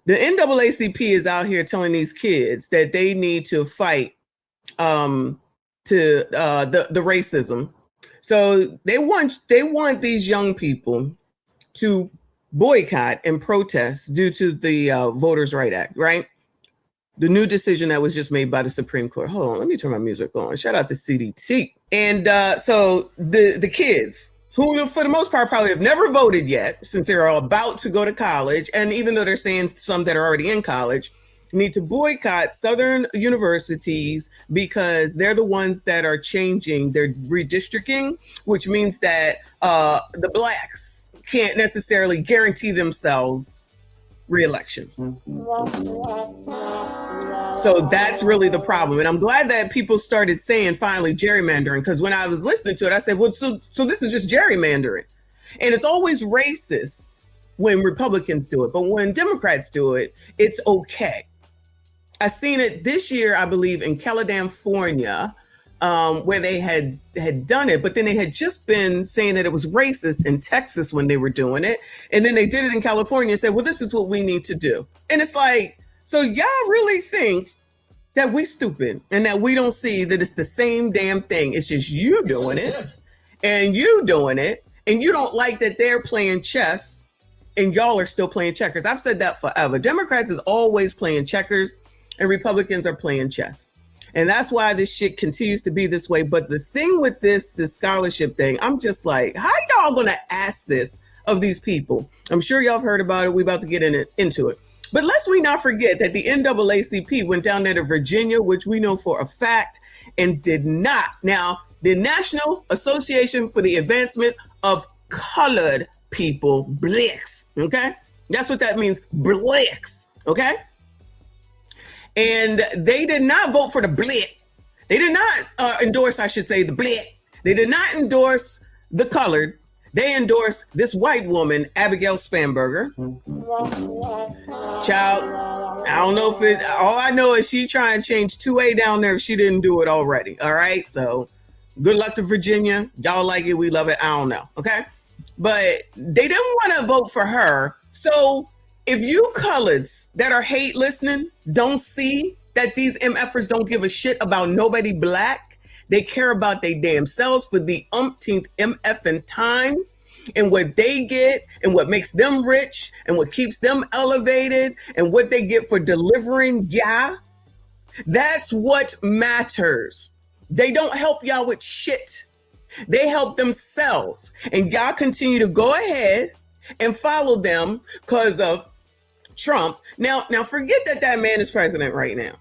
The NAACP is out here telling these kids that they need to fight the racism. So they want these young people to boycott and protest due to the Voters' Right Act, right? The new decision that was just made by the Supreme Court. Hold on, let me turn my music on. Shout out to CDT. And so the kids, who for the most part probably have never voted yet, since they're all about to go to college, and even though they're saying some that are already in college, need to boycott Southern universities because they're the ones that are changing their redistricting, which means that the blacks can't necessarily guarantee themselves re-election. So that's really the problem. And I'm glad that people started saying finally gerrymandering, because when I was listening to it, I said, well, so this is just gerrymandering. And it's always racist when Republicans do it, but when Democrats do it, it's okay. I seen it this year, I believe, in California, where they had done it, but then they had just been saying that it was racist in Texas when they were doing it. And then they did it in California and said, well, this is what we need to do. And it's like, so y'all really think that we stupid and that we don't see that it's the same damn thing. It's just you doing it and you doing it, and you don't like that they're playing chess and y'all are still playing checkers. I've said that forever. Democrats is always playing checkers and Republicans are playing chess. And that's why this shit continues to be this way. But the thing with this scholarship thing, I'm just like, how y'all gonna ask this of these people? I'm sure y'all have heard about it. We're about to get into it. But lest we not forget that the NAACP went down there to Virginia, which we know for a fact, and did not. Now, the National Association for the Advancement of Colored People, BLACs, okay? That's what that means, BLACs, okay? And they did not vote for the BLAC. They did not endorse, I should say, the BLAC. They did not endorse the colored. They endorsed this white woman, Abigail Spanberger. Child, I don't know if it, all I know is she trying to change 2A down there if she didn't do it already. All right, so good luck to Virginia. Y'all like it, we love it, I don't know, okay? But they didn't want to vote for her. So if you coloreds that are hate listening don't see that these MFers don't give a shit about nobody black, they care about their damn selves for the umpteenth MFing time and what they get and what makes them rich and what keeps them elevated and what they get for delivering, that's what matters. They don't help y'all with shit. They help themselves. And y'all continue to go ahead and follow them because of Trump. Now forget that man is president right now.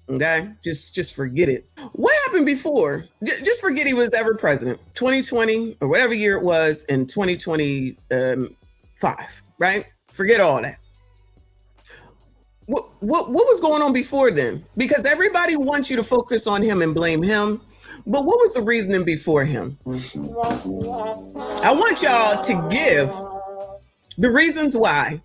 Okay, just forget it. What happened before? Just forget he was ever president. 2020 or whatever year it was in 2025, right? Forget all that. What was going on before then? Because everybody wants you to focus on him and blame him. But what was the reasoning before him? I want y'all to give the reasons why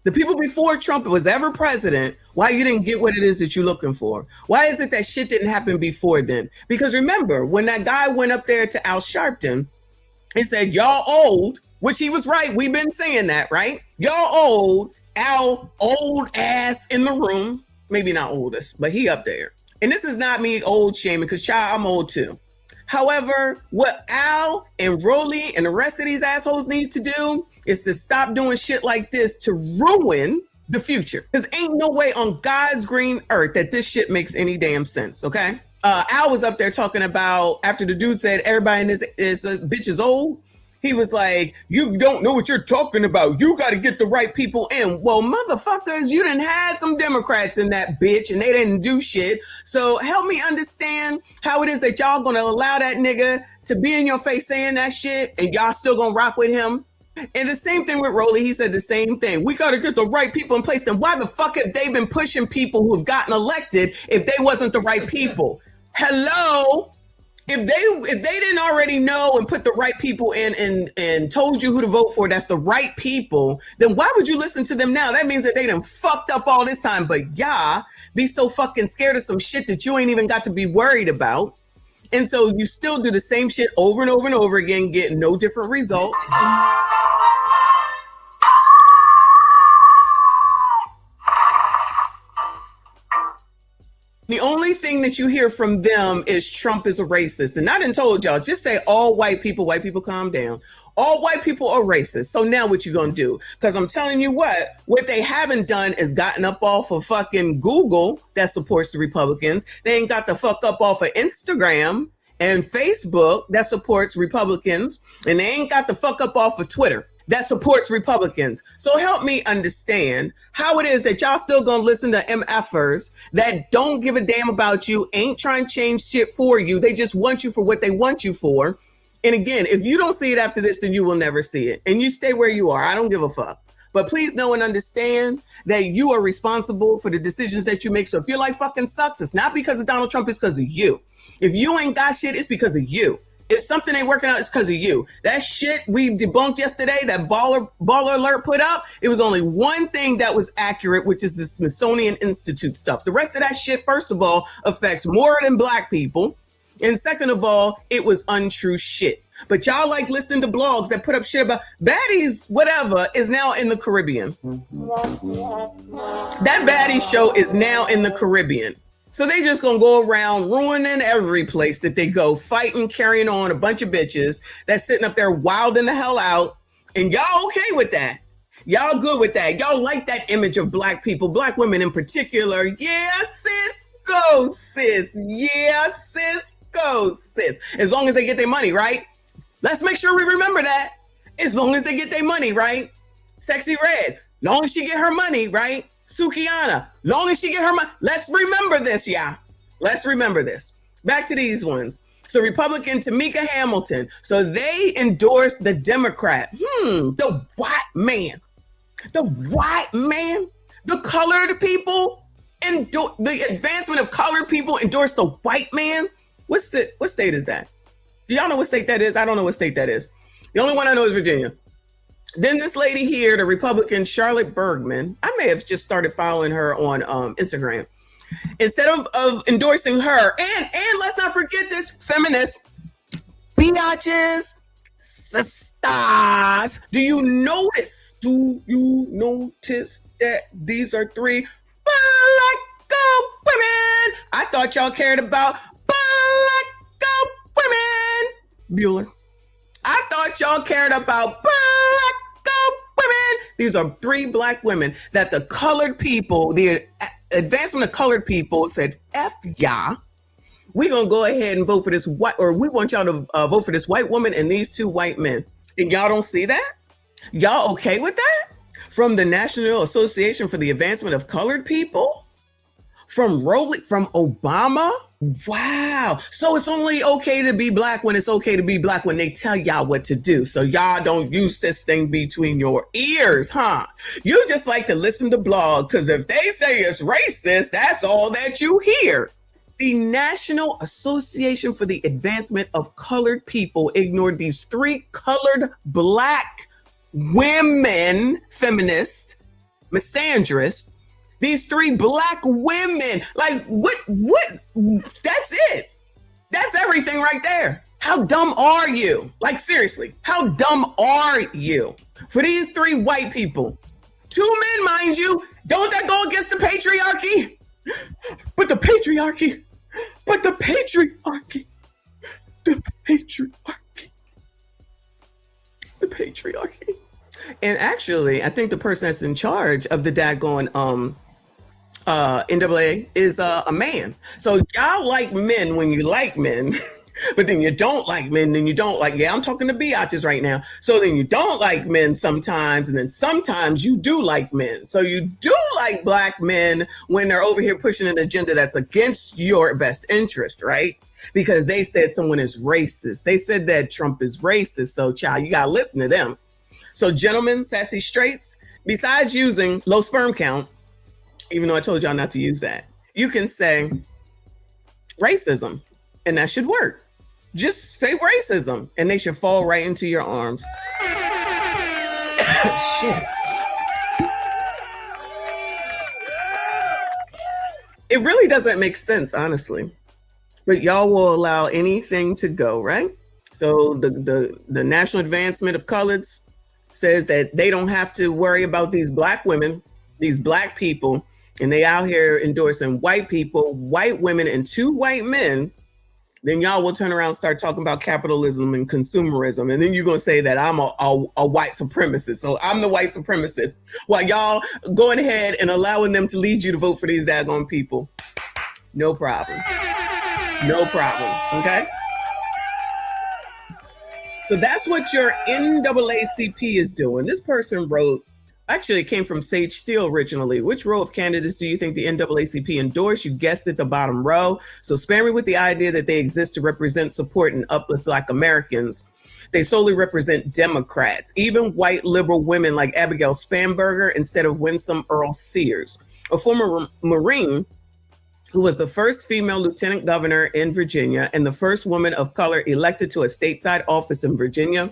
the people before Trump was ever president, why you didn't get what it is that you're looking for. Why is it that shit didn't happen before then? Because remember, when that guy went up there to Al Sharpton and said, y'all old, which he was right. We've been saying that, right? Y'all old, Al old ass in the room. Maybe not oldest, but he up there. And this is not me old shaming because child, I'm old too. However, what Al and Rolly and the rest of these assholes need to do is to stop doing shit like this to ruin the future. Because ain't no way on God's green earth that this shit makes any damn sense, okay? Al was up there talking about, after the dude said everybody in this bitch is old, he was like, you don't know what you're talking about. You got to get the right people in. Well, motherfuckers, you done had some Democrats in that bitch and they didn't do shit. So help me understand how it is that y'all gonna allow that nigga to be in your face saying that shit and y'all still gonna rock with him. And the same thing with Rolly. He said the same thing. We got to get the right people in place. Then why the fuck have they been pushing people who've gotten elected if they wasn't the right people? Hello? If they didn't already know and put the right people in and told you who to vote for, that's the right people, then why would you listen to them now? That means that they done fucked up all this time. But be so fucking scared of some shit that you ain't even got to be worried about. And so you still do the same shit over and over and over again, get no different results. The only thing that you hear from them is Trump is a racist. And I done told y'all, just say all white people calm down. All white people are racist. So now what you gonna do? Because I'm telling you what they haven't done is gotten up off of fucking Google that supports the Republicans. They ain't got the fuck up off of Instagram and Facebook that supports Republicans. And they ain't got the fuck up off of Twitter that supports Republicans. So help me understand how it is that y'all still gonna listen to MFers that don't give a damn about you, ain't trying to change shit for you. They just want you for what they want you for. And again, if you don't see it after this, then you will never see it. And you stay where you are. I don't give a fuck. But please know and understand that you are responsible for the decisions that you make. So if your life fucking sucks, it's not because of Donald Trump, it's because of you. If you ain't got shit, it's because of you. If something ain't working out, it's because of you. That shit we debunked yesterday, that baller alert put up, it was only one thing that was accurate, which is the Smithsonian Institute stuff. The rest of that shit, first of all, affects more than black people. And second of all, it was untrue shit. But y'all like listening to blogs that put up shit about baddies, whatever, is now in the Caribbean. That baddie show is now in the Caribbean. So they just gonna go around ruining every place that they go, fighting, carrying on a bunch of bitches that's sitting up there wilding the hell out. And y'all okay with that? Y'all good with that? Y'all like that image of black people, black women in particular. Yeah, sis, go, sis. Yeah, sis, go, sis. As long as they get their money, right? Let's make sure we remember that. As long as they get their money, right? Sexy Red, long as she get her money, right? Sukiana, long as she get her money. Let's remember this, yeah. Let's remember this. Back to these ones. So Republican Tamika Hamilton. So they endorsed the Democrat. The white man. The white man. The colored people. The advancement of colored people endorsed the white man. What state is that? Do y'all know what state that is? I don't know what state that is. The only one I know is Virginia. Then this lady here, the Republican Charlotte Bergman, I may have just started following her on Instagram. Instead of endorsing her, and let's not forget this, feminist biatches, sisters. Do you notice that these are three black women? I thought y'all cared about black women. Bueller. I thought y'all cared about black women. These are three black women that the colored people, the advancement of colored people said, F y'all. We're going to go ahead and vote for this white, or we want y'all to vote for this white woman and these two white men. And y'all don't see that? Y'all okay with that? From the National Association for the Advancement of Colored People? From Obama? Wow. So it's only okay to be black when it's okay to be black when they tell y'all what to do. So y'all don't use this thing between your ears, huh? You just like to listen to blogs because if they say it's racist, that's all that you hear. The National Association for the Advancement of Colored People ignored these three colored black women, feminists, misandrists. These three black women, like what, that's it. That's everything right there. How dumb are you? Like seriously, how dumb are you? For these three white people, two men, mind you, don't that go against the patriarchy? But the patriarchy, the patriarchy. And actually, I think the person that's in charge of the daggone NAA is a man. So y'all like men when you like men, but then you don't like men, then you don't like, I'm talking to biatches right now. So then you don't like men sometimes, and then sometimes you do like men. So you do like black men when they're over here pushing an agenda that's against your best interest, right? Because they said someone is racist. They said that Trump is racist. So child, you gotta listen to them. So gentlemen, sassy straights, besides using low sperm count, even though I told y'all not to use that, you can say racism, and that should work. Just say racism, and they should fall right into your arms. Shit. It really doesn't make sense, honestly. But y'all will allow anything to go, right? So the National Advancement of Coloreds says that they don't have to worry about these black women, these black people, and they out here endorsing white people, white women, and 2 white men, then y'all will turn around and start talking about capitalism and consumerism. And then you're going to say that I'm a white supremacist. So I'm the white supremacist while y'all going ahead and allowing them to lead you to vote for these daggone people. No problem. No problem. Okay. So that's what your NAACP is doing. This person wrote, actually, it came from Sage Steele originally. Which row of candidates do you think the NAACP endorsed? You guessed it, the bottom row. So spare me with the idea that they exist to represent, support, and uplift Black Americans. They solely represent Democrats, even white liberal women like Abigail Spanberger instead of Winsome Earl Sears, a former Marine who was the first female lieutenant governor in Virginia and the first woman of color elected to a stateside office in Virginia.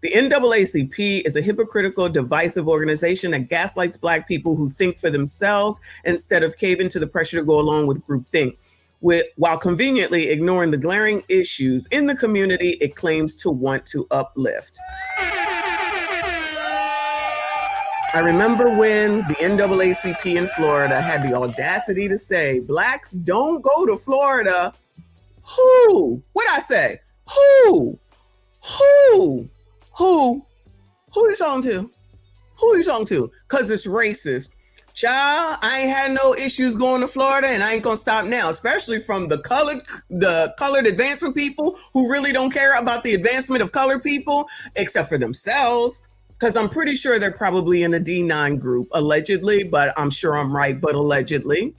The NAACP is a hypocritical, divisive organization that gaslights Black people who think for themselves instead of caving to the pressure to go along with groupthink, while conveniently ignoring the glaring issues in the community it claims to want to uplift. I remember when the NAACP in Florida had the audacity to say, Blacks don't go to Florida. Who? What'd I say? Who? Who you talking to? Who you talking to? Because it's racist. Child, I ain't had no issues going to Florida, and I ain't gonna stop now, especially from the colored advancement people who really don't care about the advancement of colored people, except for themselves. Because I'm pretty sure they're probably in a D9 group, allegedly, but I'm sure I'm right, but allegedly.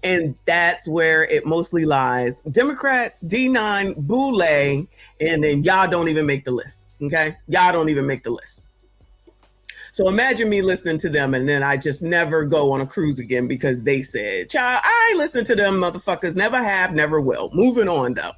And that's where it mostly lies. Democrats, D9, Boule, and then y'all don't even make the list, okay? Y'all don't even make the list. So imagine me listening to them and then I just never go on a cruise again because they said, child, I ain't listening to them motherfuckers, never have, never will. Moving on though.